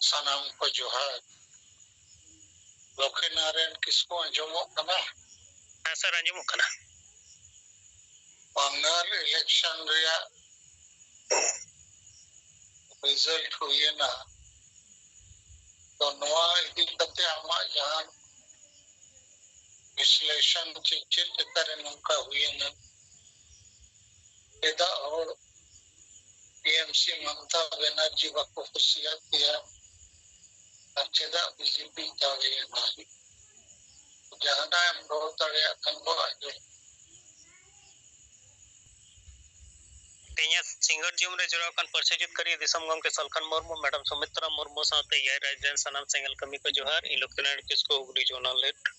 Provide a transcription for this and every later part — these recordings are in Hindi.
सनाम को जोहार लखी नारायण किसको अंजमों कना सर अंजमों कना बंगाल इलेक्शन रिया रिजल्ट हुई ना तो नवा इदी कते आमा जहां विश्लेषण चित करे नौका हुई ना एदा और पीएमसी ममता बनर्जी वको खुशियात दिया चेदा बीजेपी जावे ना जहां हम दो तड़े कंबो आजो तेया सिंगर जिम रे जरा कान परसेजित करी दिसम गम के सलखन मुर्मू मैडम सुमित्रा मुर्मू साथे यार राजन सनम सेंगल कमी को जोहार इन लोग कनाड किसको उगरी जोनल लेट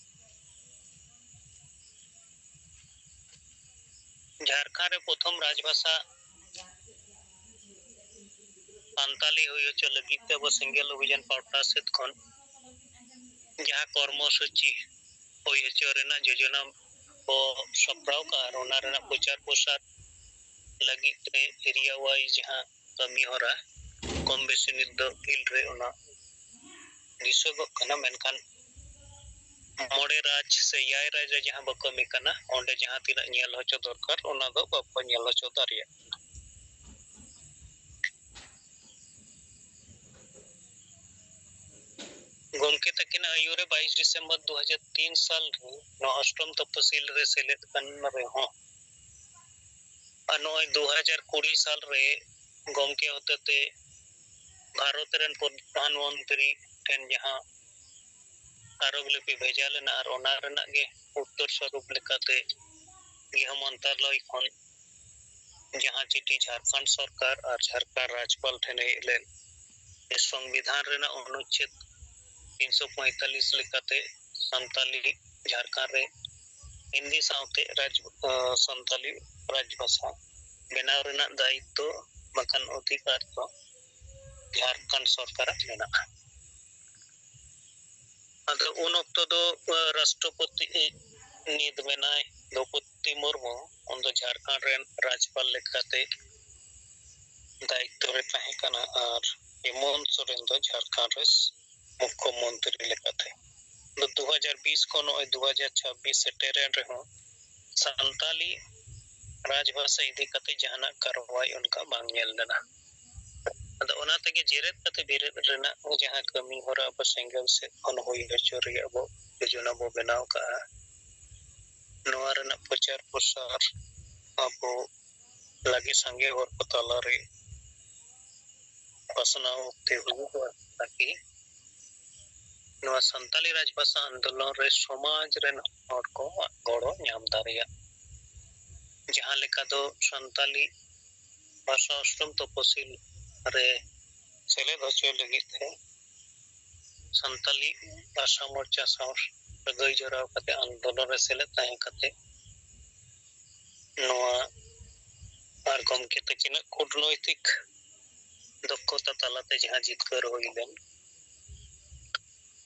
झारखंड रे प्रथम राजभाषा संताली हुई च लगी ते वो सिंगल अभियान पाउटा सेत खन जहां कर्मसूची हुई च रेना योजना को सप्राव का रोना रेना प्रचार प्रसार लगी ते एरिया वाइज जहां कमी हो रहा कम बेसी नित दो इल रे ओना दिसो कना मेनखान मोड़े राज से याय राज जहां बकमी कना ओंडे जहां तिना नेल होचो दरकार ओना दो बाप नेल होचो दारिया गोमके तकिना आयुरे 22 दिसंबर 2003 साल नो अष्टम तपसील रे सेलेत कन रे हो अनो 2020 साल रे गोमके होते भारत रेन प्रधानमंत्री ठेन जहां आरोग्यलिपि भेजा लेना और ओना रेना गे उत्तर स्वरूप लेकाते यह मंत्रालय खन जहां चिठी झारखंड सरकार और झारखंड राज्यपाल ठेने ले संविधान रेना अनुच्छेद 345 लेकाते संताली झारखंड रे हिंदी साउते संताली राजभाषा बेनाव रेना दायित्व बखन अधिकार तो झारखंड सरकार मेना अदर उन वक्त दो राष्ट्रपति नीद मेनाय द्रौपदी मुर्मू उन दो झारखंड रेन राज्यपाल लेकाते दायित्व रे ताहे कना और हेमंत सोरेन दो झारखंड रे मुख्यमंत्री लेकाते 2020 को 2026 सेटेरेन रे हो संताली राजभाषा इदी कते जहाना कार्रवाई उनका बांग नेल लेना अद ओना तगे जेरेत कते बिरेत रेना जहां कमी होरा अब सिंगल से अन होई हचोरी अब योजना बो बनाव का नोआ रेना प्रचार प्रसार अब लगे संगे और पताला रे पसनाव ते हुआ ताकि नोआ संताली राजभाषा आंदोलन रे समाज रेन और को गड़ो नाम दारिया जहां लेका दो संताली भाषा अष्टम तपसील रे सेले हचो लगी थे संताली भाषा मोर्चा साउर गई जरा कते आंदोलन रे सेले ताहे कते नोआ आर कम के तकिना कूटनैतिक दक्षता तालाते जहां जितकर होइलेन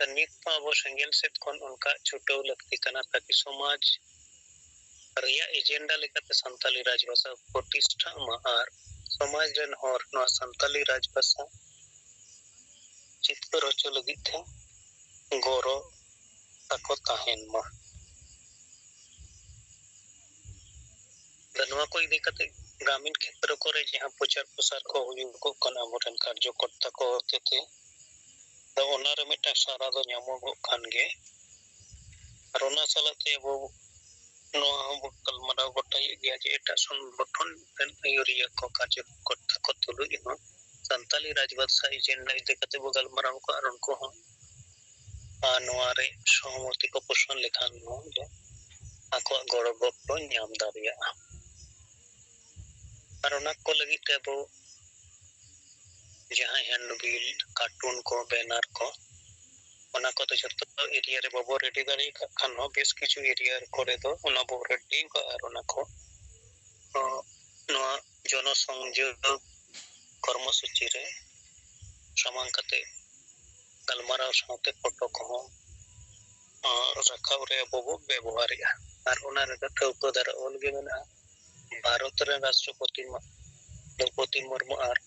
तनिक पाबो संगेल सेत कोन उनका छुटो लगती कना ताकि समाज रिया एजेंडा लेकाते संताली राजभाषा प्रतिष्ठा मार समाज जन और नोआ संताली राजभाषा चितकर होचो लगी थे गोरो ताको ताहेन मा धनवा को इदी कते ग्रामीण क्षेत्र को रे जहां प्रचार प्रसार को हुई को कना मोटन कार्यकर्ता को होते थे तो ओना रे मिटा सारा दो ᱧᱟᱢᱚᱜ खान गे और ओना सालते वो नो हम कलमरा गोटाई गया जे एटा संगठन पेन आयुरिया को कार्यकर्ता को तुलु इनो संताली राजभाषा एजेंडा इदे कते बगल मराव को और उनको हम नोआ रे सहमति को पोषण लेखान नो जो आको गड़ो गप्पो ᱧᱟᱢ दारिया और ओना को लगी तेबो जहां हैंडबिल कार्टून को बैनर को ओना को तो जतो एरिया रे बबो रेडी दारी खान हो बेस किछु एरिया करे दो ओना बो रेडी को और ओना को नोआ जन संयोग कर्मसूची रे समान कते गलमाराव साथे फोटो को रखाव रे बबो व्यवहारिया और ओना रे ठौको दर ओलगे मेना भारत रे राष्ट्रपति द्रौपदी मुर्मू और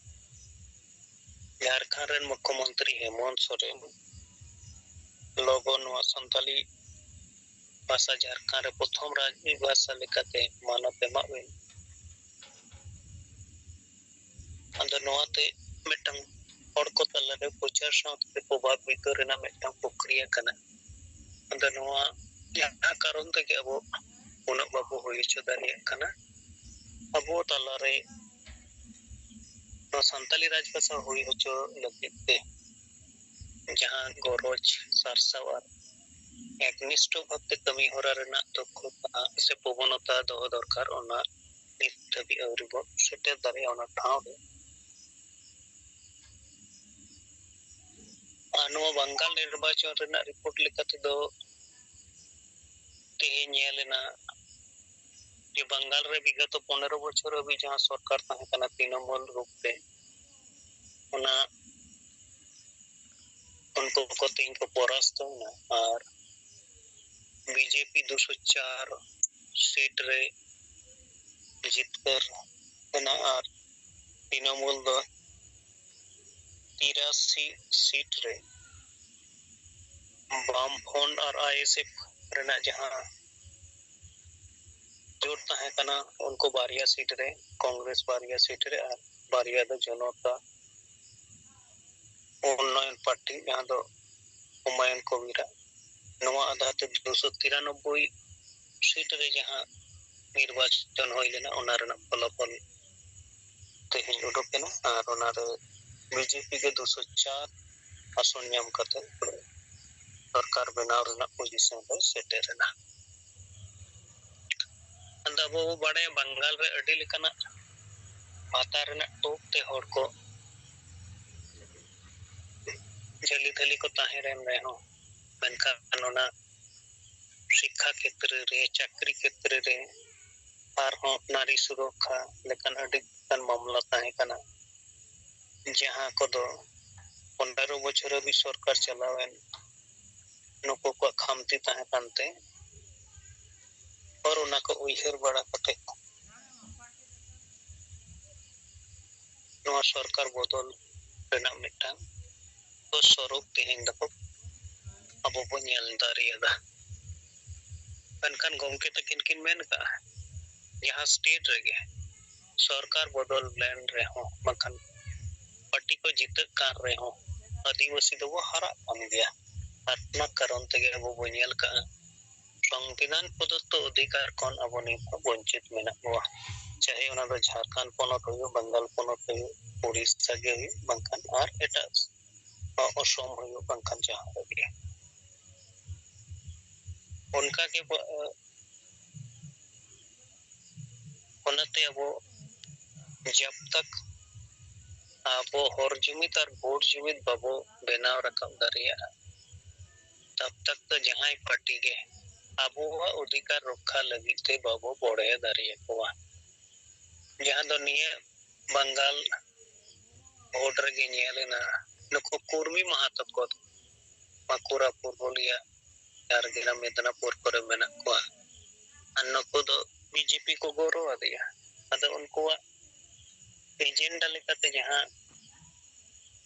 झारखंड रेन मुख्यमंत्री हेमंत सोरेन लोगो नवा संताली भाषा झारखंड रे प्रथम राज्य भाषा लेकाते मानत एमाबेन अंदर नवाते मिटंग और को तलरे प्रचार साउथ प्रभाव वितर रेना मिटंग प्रक्रिया कना अंदर नवा या कारण तक अब उन बाबू होई चदारिया कना अब तलरे संताली राजभाषा हुई होचो लगिते जहां गरज सारसाव एकनिष्ठ भक्ति कमी होरा रेना दक्षता से प्रवणता दो दरकार ओना नित धबी अवरिबो सेटे दारे ओना ठाव रे आनो बंगाल निर्वाचन रेना रिपोर्ट लेकाते दो तेहे नेलेना जे बंगाल रे विगत 15 बछर अभी जहां सरकार ताहे कना तृणमूल रूप पे ओना उनको को तीन को परास्त होना और बीजेपी 204 सीट रे जीतकर होना और तृणमूल दो 83 सीट रे वाम फ्रंट और आईएसएफ रेना जहां जोड़ ताहे कना उनको बारिया सीट रे कांग्रेस बारिया सीट रे और बारिया दो जनता उन्नयन पार्टी जहां दो हुमायूं कबीरा नवा आधाते 293 सीट रे जहां निर्वाचन होई लेना ओना रेना फलाफल तेहे उडोकेना और ओना रे बीजेपी के 204 आसन नाम करते सरकार बनाव रेना पोजीशन रे सेटे रेना अंदा वो बड़े बंगाल रे अडी लेकना भाता रेना टोप ते हर को जली थली को ताहे रेन रे हो मेनखान ओना शिक्षा क्षेत्र रे चाकरी क्षेत्र रे और हो नारी सुरक्षा लेकिन अडी कन मामला ताहे कना जहां को दो 15 बछर भी सरकार चलावेन नुको को खामती ताहे कानते और उना को उइहर बड़ा कते नवा सरकार बदल रेना मिटान तो स्वरूप तेहेन दको अब बो नेल दारियादा मेनखान गोमके तकिन किन मेन का यहाँ स्टेट रेगे सरकार बदल ब्लैंड रे हो मखन पार्टी को जीत कार रे हो आदिवासी दो हरा कम गया आत्मा कारण तगे अब बनेल का संविधान प्रदत्त अधिकार कौन अब नहीं वंचित मेना हुआ चाहे उना दो झारखंड पोनत हो बंगाल पोनत हो उड़ीसा गे बंकन और एटा असम हो बंकन जहां गे उनका के उनते अब जब तक अब हर जुमित और वोट जुमित बाबो बनाव रकम दारिया तब तक तो जहां पार्टी गे अब अधिकार रखा लगी थे बाबो बड़े दारिया को जहां दो निये बंगाल वोट रे नेलेना नुको कुर्मी महातो को माकुरा पुरबलिया यारगिला मेदनापुर पर मेना को अन्नको दो बीजेपी को गौरव दिया अद उनको एजेंडा लेकाते जहां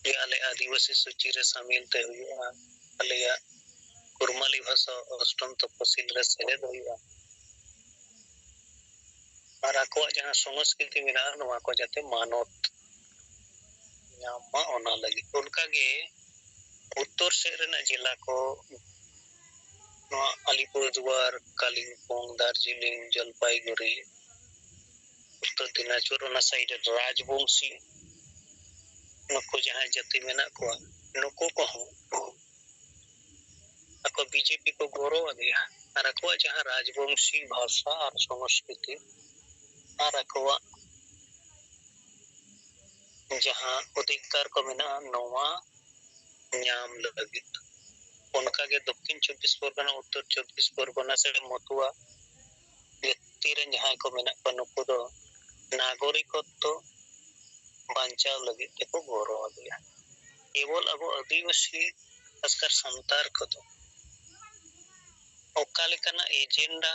ये आले आदिवासी सूची रे शामिल ते हुआ आलेया कुरमाली भाषा अष्टम तपसील रे सेलेद हुआ और आको जहां संस्कृति मेना नवा को जाते मानत नामा ओना लगी उनका गे उत्तर से रेना जिला को नवा अलीपुरद्वार कालिम्पोंग दार्जिलिंग जलपाईगुड़ी उत्तर दिनाजपुर ओना साइड राजवंशी नुको जहां जाति मेना को नुको को ako बीजेपी को गौरव दिया और ako जहां राजवंशी भाषा और संस्कृति और ako जहां अधिकार को मेना नवा नाम लगी उनका के दक्षिण 24 परगना उत्तर 24 परगना से मतुआ व्यक्ति जहां को मेना नुको दो नागरिकत्व बांचाव लगी को गौरव दिया केवल अब आदिवासी खासकर संतार को दो ओकालिकना एजेंडा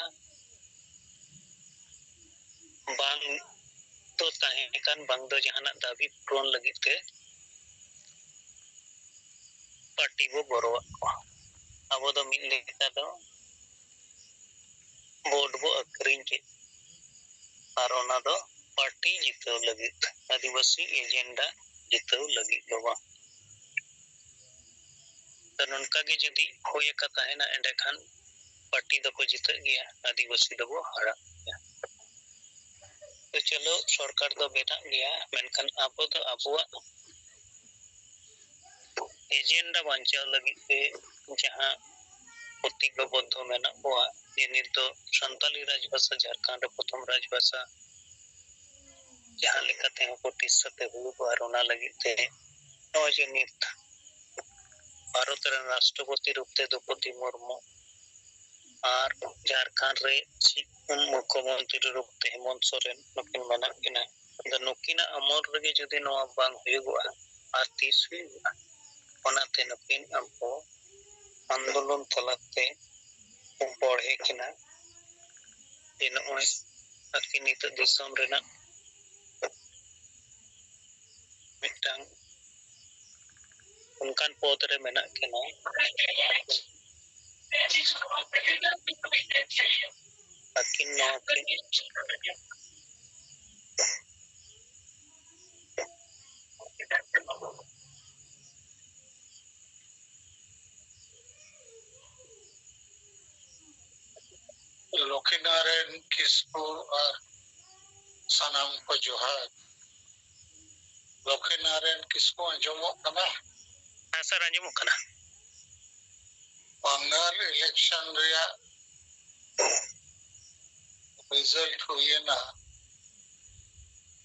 बांग तो ताहे कान बांग दो जहाना दाबी पूरण लगी के पार्टी बो बरोवाद को अब दो मिल लेता दो वोट बो अक्रिंग के और ओना दो पार्टी जिताव लगित आदिवासी एजेंडा जिताव लगित दो तो ननका के जदि होय कथा है ना एंडे खान पार्टी दो को जित गया आदिवासी दो हारा तो चलो सरकार दो बेटा गया मेनखान आपो दो अबुआ एजेंडा बांचाव लगी पे जहां प्रतिज्ञाबद्ध मेना कोआ ये नित दो संताली राजभाषा झारखंड प्रथम राजभाषा जहां लेकाते हो प्रतिशत हुए बारोना लगी ते नो जे नित भारत राष्ट्रपति रूपते द्रौपदी मुर्मू और झारखंड रे मुख्यमंत्री रूपते हेमंत सोरेन नकिन मना किना नुकिना अमर रगे जदि नवा बांग हुयुगआ और तीस हुयुगआ ओनाते नुकिन हमको आंदोलन तलाते बढ़े किना जे नय आकि नित दिसम रेना मिटांग उनकान पद रे मेना किना akin natin Lokinaren Kispu और सनम को जोहार Lokinaren किसको अंजुमो कना सर अंजुमो कना बंगाल इलेक्शन रिया रिजल्ट हुए ना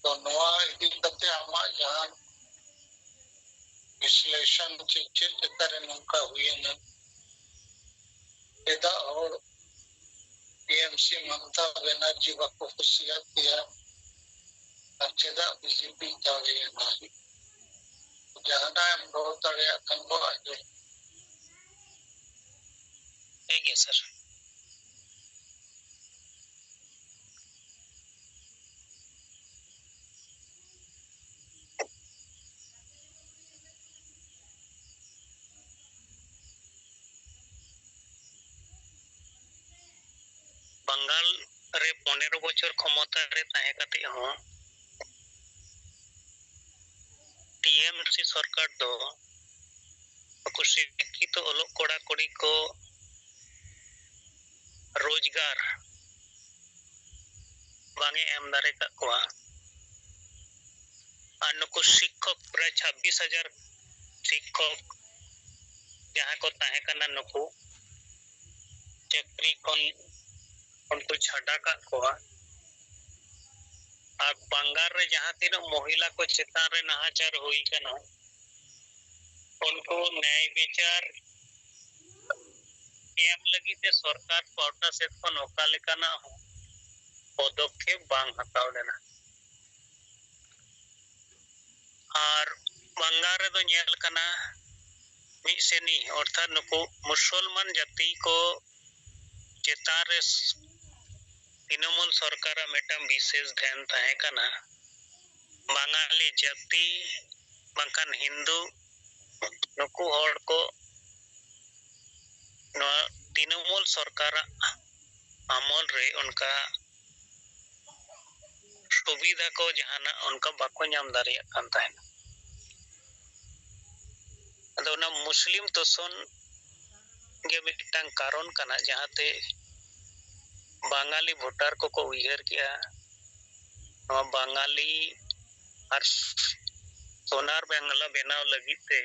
तो नवा इदी कते आमा जहां विश्लेषण चित करे नंका हुए ना एदा और टीएमसी ममता बनर्जी बाको खुशियात दिया अच्छेदा बीजेपी जावे ना जहां हम बहुत तड़े कंबो आजो ठीक है सर बंगाल रे 15 बछर क्षमता रे ताहे कते हो टीएमसी सरकार दो शिक्षित ओलोक कोड़ा कोड़ी को रोजगार बांगे एम दारे का कोआ अनुको शिक्षक प्राय 26,000 शिक्षक जहां को ताहे कना नुको चक्री कोन उनको छाड़ा का कोआ और बंगाल रे जहां तीन महिला को चेतान रे नाहाचार हुई कना उनको न्याय विचार एम लगी ते सरकार पाउटा से को नोका लेकाना पदक्षेप बांग हताव लेना और बंगाल रे दो नेल कना मिसेनी अर्थात नुको मुसलमान जाति को चेतान रे तृणमूल सरकार मेटम विशेष ध्यान ताहे कना बंगाली जाति बंकान हिंदू नुको हर को तृणमूल सरकार अमल रे उनका सुविधा को जहाना उनका बाको नाम दारिया कान ताहेना अदो ना मुस्लिम तोसन गे मिटांग कारण कना जहाते बांगाली वोटर को उयहर किया बांगाली और सोनार बांगला बेनाव लगिते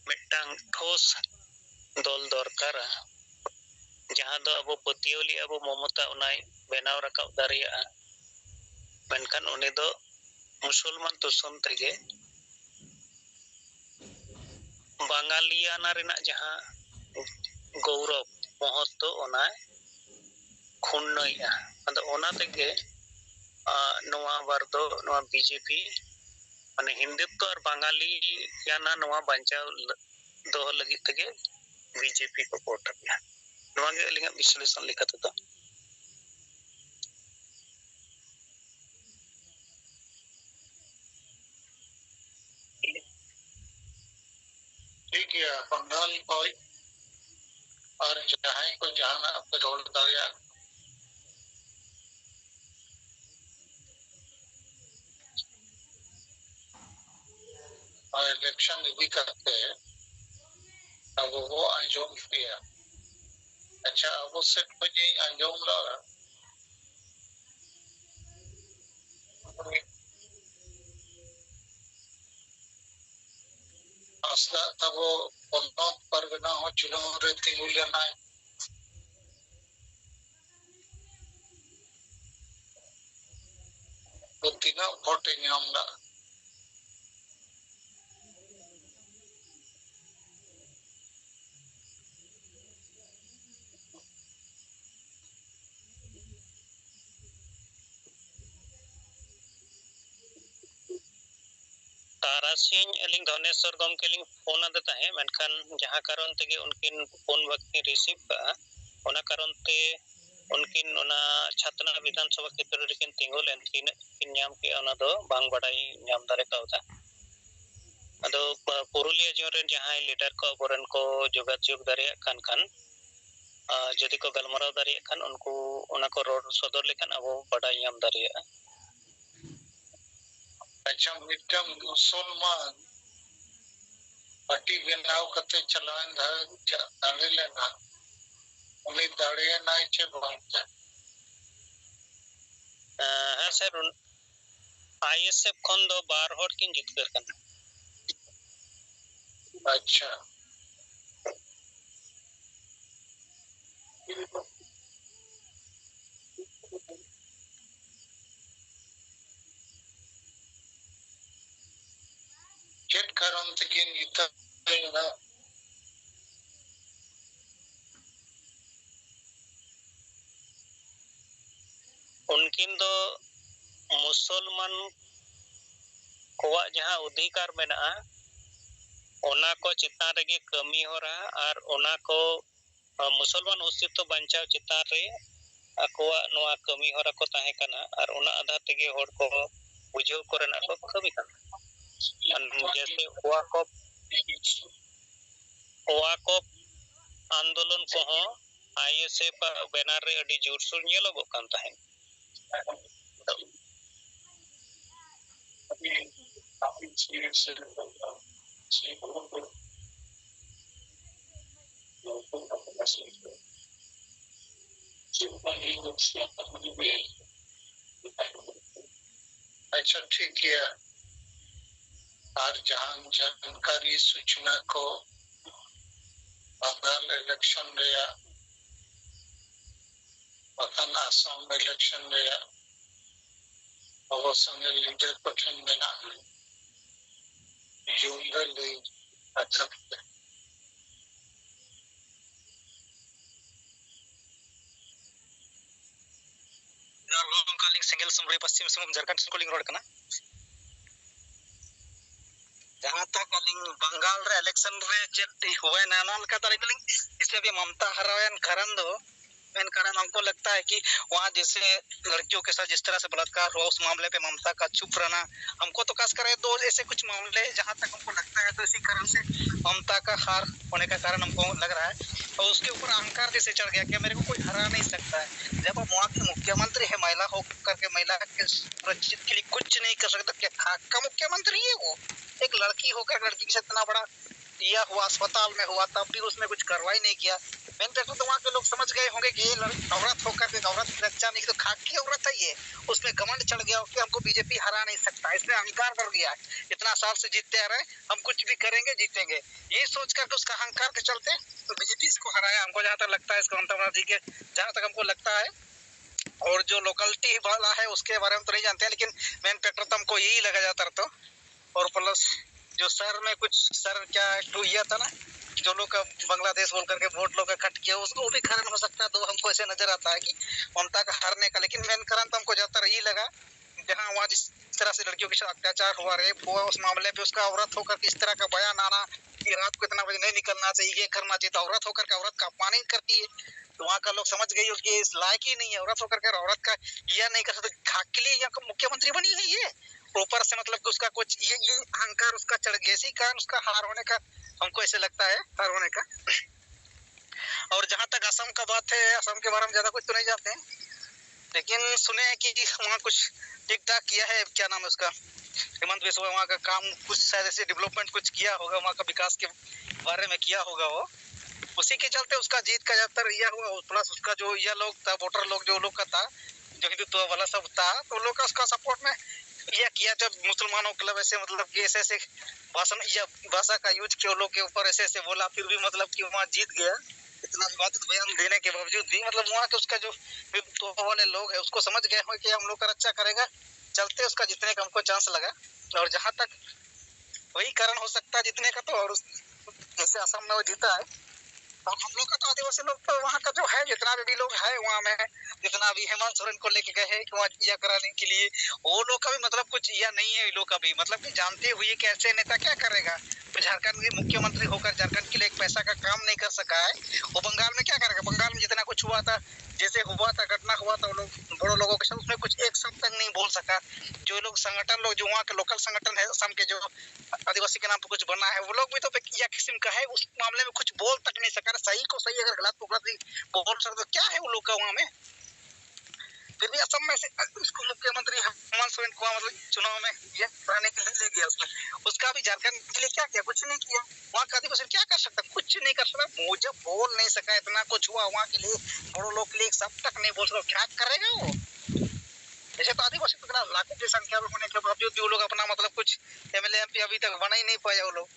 मिटांग ठोस दल दरकार जहां दो अब पतियोली अब ममता उनाय बेनाव रकाव दारिया मेनखान उनी दो मुसलमान तोसन तेगे बांगालियाना रेना जहां गौरव महत्व उनाय खुन्नया अद ओना तेगे नोआ बार दो नोआ बीजेपी माने हिंदुत्व और बांगाली याना नोआ बांचाव दो लगी तेगे बीजेपी को वोट किया नोआ गे लिंगा विश्लेषण लिखत तो ठीक है बंगाल को और जहां को जहां पे रोल दाया और इलेक्शन भी करते हैं अब वो अंजुम किया अच्छा अब उससे मुझे अंजुम लगा असला तब वो उन्नत परगना हो चुनाव रहती लेना है तो तीनों वोट नियम ला तारासिंह अलिंग धनेश्वर गमके लिंग फोन आदे ताहे मेनखान जहां कारण तेगे उनकिन फोन वक्त रिसीव का ओना कारण ते उनकिन ओना छातना विधानसभा क्षेत्र रेकिन तिंगो लेन किन नाम के ओना दो बांग बड़ाई नाम दारे कावता अदो पुरुलिया जोरेन जहां लीडर को बोरन को जोगाजोग दारे खान जदि को गलमराव दारे खान उनको ओना को रोड सदर लेखान अब बड़ाई नाम दारे अच्छा मिटम मुसलमान पार्टी बनाव करते चलान दाड़े लेना उन्हें दाड़े ना चे बांटा हाँ सर आईएसएफ खन दो बार होट किन जितकर कन अच्छा चेक कारण तकिन इतना उनकिन दो मुसलमान कोवा जहां अधिकार मेना ओना को चितान रेगे कमी हो रहा और ओना को मुसलमान अस्तित्व बचाव चितान रे अकोवा नोआ कमी हो रहा को ताहे कना और ओना आधार तेगे होड़ को बुझाव कोरेना को कमी कना जैसे ओवा को आंदोलन को हो आईएसएफ बैनर रे अडी जोरसोर नेलोगो कान ताहे अच्छा ठीक है और जहां जानकारी सूचना को बंगाल इलेक्शन रेया बखन आसाम इलेक्शन रेया अवसंगे लीडर पठन मेना जूनर ले अच्छा जारगोन कालिंग सिंगल समरी पश्चिम सिंहभूम झारखंड से कॉलिंग रोड कना जहां तक कालिंग बंगाल रे इलेक्शन रे चेक हुए ना ना लका तारे कालिंग इससे भी ममता हरायन करन दो मेन कारण हमको लगता है कि वहाँ जैसे लड़कियों के साथ जिस तरह से बलात्कार हुआ उस मामले पे ममता का चुप रहना हमको तो खास कर दो ऐसे कुछ मामले जहाँ तक हमको लगता है तो इसी कारण से ममता का हार होने का कारण हमको लग रहा है और उसके ऊपर अहंकार जैसे चढ़ गया कि मेरे को कोई हरा नहीं सकता है जब आप वहाँ के मुख्यमंत्री है महिला हो करके महिला के सुरक्षित के लिए कुछ नहीं कर सकता क्या खाक का मुख्यमंत्री है वो एक लड़की होकर लड़की के साथ इतना बड़ा दिया हुआ अस्पताल में हुआ तब भी उसने कुछ कार्रवाई नहीं किया मैंने देखा तो वहाँ के लोग समझ गए होंगे कि ये औरत होकर के औरत की रक्षा नहीं तो खाक की औरत है ये उसमें घमंड चढ़ गया कि हमको बीजेपी हरा नहीं सकता इसमें अहंकार बढ़ गया है इतना साल से जीतते आ रहे हम कुछ भी करेंगे जीतेंगे ये सोच करके उसका अहंकार के चलते तो बीजेपी इसको हराया हमको जहाँ तक लगता है इसको ममता बनर्जी के जहाँ तक हमको लगता है और जो लोकलिटी वाला है उसके बारे में तो नहीं जानते हैं लेकिन मेन फैक्टर तो हमको यही लगा जाता तो और प्लस जो सर में कुछ सर क्या टूया था ना जो लोग बांग्लादेश बोल करके वोट लोग इकट्ठ किया उसको भी कारण हो सकता है तो हमको ऐसे नजर आता है कि ममता का हारने का लेकिन मेन कारण तो हमको ज्यादातर यही लगा जहाँ वहाँ जिस तरह से लड़कियों के साथ अत्याचार हुआ रेप हुआ उस मामले पे उसका औरत होकर के इस तरह का बयान आना कि रात को इतना बजे नहीं निकलना चाहिए ये करना चाहिए तो औरत होकर के औरत का अपमान ही करती है तो वहाँ का लोग समझ गई कि इस लायक ही नहीं है औरत होकर के औरत का यह नहीं कर सकते खाक के लिए यहाँ मुख्यमंत्री बनी है ये प्रॉपर से मतलब कि उसका कुछ ये अहंकार उसका चढ़ गया, इसी कारण उसका हार होने का हमको ऐसे लगता है, हार होने का। और जहाँ तक असम का बात है, असम के बारे में ज्यादा कुछ तो नहीं जानते हैं, लेकिन सुने हैं कि वहाँ कुछ ठीक ठाक किया है, क्या नाम है उसका, हेमंत बिस्वा वहाँ का काम कुछ शायद ऐसे डेवलपमेंट कुछ किया होगा, वहाँ का विकास के बारे में किया होगा वो, उसी के चलते उसका जीत का ज्यादातर यह हुआ। प्लस उसका जो यह लोग था, वोटर लोग जो लोग का था, जो हिंदुत्व वाला सब था, तो लोग का उसका सपोर्ट में यह किया, जब मुसलमानों के मतलब ऐसे मतलब कि ऐसे ऐसे भाषण या भाषा का यूज किया लोग के ऊपर, ऐसे ऐसे बोला, फिर भी मतलब कि वहाँ जीत गया। इतना विवादित बयान देने के बावजूद भी मतलब वहाँ के उसका जो हिंदुत्व वाले लोग है उसको समझ गए हो कि हम लोग का रक्षा करेगा, चलते उसका जीतने का हमको चांस लगा। और जहाँ तक वही कारण हो सकता है जीतने का, तो और जैसे असम में वो जीता है, और हम लोग का तो आदिवासी लोग तो वहाँ का जो है, जितना भी लोग है वहाँ में, जितना भी हेमंत सोरेन को लेके गए हैं कि वहाँ यह कराने के लिए, वो लोग का भी मतलब कुछ यह नहीं है, लोग का भी मतलब कि जानते हुए कि ऐसे नेता क्या करेगा। तो झारखंड के मुख्यमंत्री होकर झारखंड के लिए एक पैसा का काम नहीं कर सका है, वो बंगाल में क्या करेगा। बंगाल में जितना कुछ हुआ था, जैसे हुआ था, घटना हुआ था, वो लोग बड़े लोगों के साथ, उसमें कुछ एक शब्द तक नहीं बोल सका। जो लोग संगठन लोग जो वहाँ के लोकल संगठन है असम के, जो आदिवासी के नाम पर कुछ बना है, वो लोग भी तो या किस्म का है, उस मामले में कुछ बोल तक नहीं सका। सही को सही, अगर गलत को गलत बोल सकते, तो क्या है वो लोग का वहाँ में। फिर भी असम में से उसको मुख्यमंत्री हेमंत सोरेन को मतलब चुनाव में ये कराने के लिए ले गया उसमें, उसका भी झारखंड के लिए क्या किया, कुछ नहीं किया। वहाँ का आदिवासी क्या कर सकता, कुछ नहीं कर सकता, मुझे बोल नहीं सका। इतना कुछ हुआ वहाँ के लिए, बड़ों लोग के लिए एक शब्द तक नहीं बोल सकता, क्या करेगा वो। ऐसे तो आदिवासी इतना लाखों की संख्या में होने के बावजूद भी वो लोग अपना मतलब कुछ एमएलए एमपी अभी तक बना ही नहीं पाया। वो लोग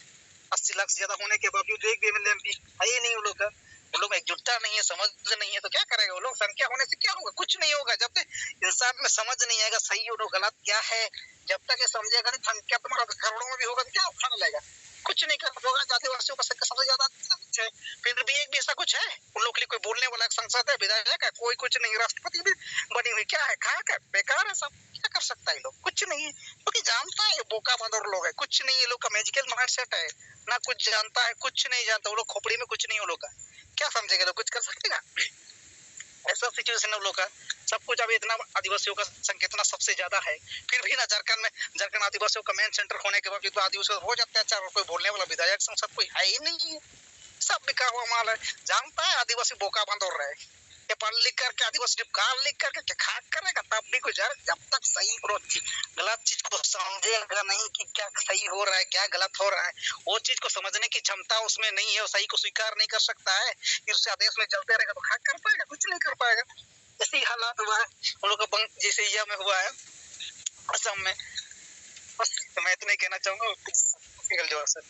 80 लाख से ज्यादा होने के बावजूद एक भी एमएलए एमपी है ही नहीं वो लोग का। वो लोग एकजुटता नहीं है, समझ नहीं है, तो क्या करेगा वो लोग। संख्या होने से क्या होगा, कुछ नहीं होगा। जब तक इंसान में समझ नहीं आएगा सही और गलत क्या है, जब तक ये समझेगा नहीं, संख्या तुम्हारा करोड़ों में भी होगा तो क्या उखाड़ लेगा, कुछ नहीं कर पाएगा। आदिवासियों का संख्या सबसे ज्यादा है, फिर भी एक भी ऐसा कुछ है उन लोग के लिए, कोई बोलने वाला संसद है, विधायक है, कोई कुछ नहीं, राष्ट्रपति भी बनी हुई, क्या है, खाक है, बेकार है सब। क्या कर सकता है लोग, कुछ नहीं है, क्योंकि जानता है ये बोका बंदर लोग है, कुछ नहीं। ये लोग का मैजिकल माइंडसेट है, ना कुछ जानता है, कुछ नहीं जानता। वो लोग खोपड़ी में कुछ नहीं, वो लोग का क्या समझेगा, लोग कुछ कर सकेगा। ऐसा सिचुएशन है लोग का सब कुछ। अभी इतना आदिवासियों का संख्या इतना सबसे ज्यादा है, फिर भी ना झारखंड आदिवासियों का मेन सेंटर होने के बावजूद आदिवासियों हो जाते हैं, और कोई बोलने वाला विधायक सब कोई है ही नहीं है, सब बिका हुआ माल है। जानता है आदिवासी बोका बंद हो रहा है, ये पढ़ लिख करके आदिवासी कार लिख करके खाक करेगा, तब भी गुजर। जब तक सही गलत चीज को समझेगा नहीं कि क्या सही हो रहा है क्या गलत हो रहा है, वो चीज को समझने की क्षमता उसमें नहीं है, वो सही को स्वीकार नहीं कर सकता है, फिर उसे आदेश में चलते रहेगा तो खाक कर पाएगा, कुछ नहीं कर पाएगा। ऐसी हालात हुआ है उन लोग का, जैसे यह में हुआ है असम में। बस मैं इतना ही कहना चाहूंगा, सर।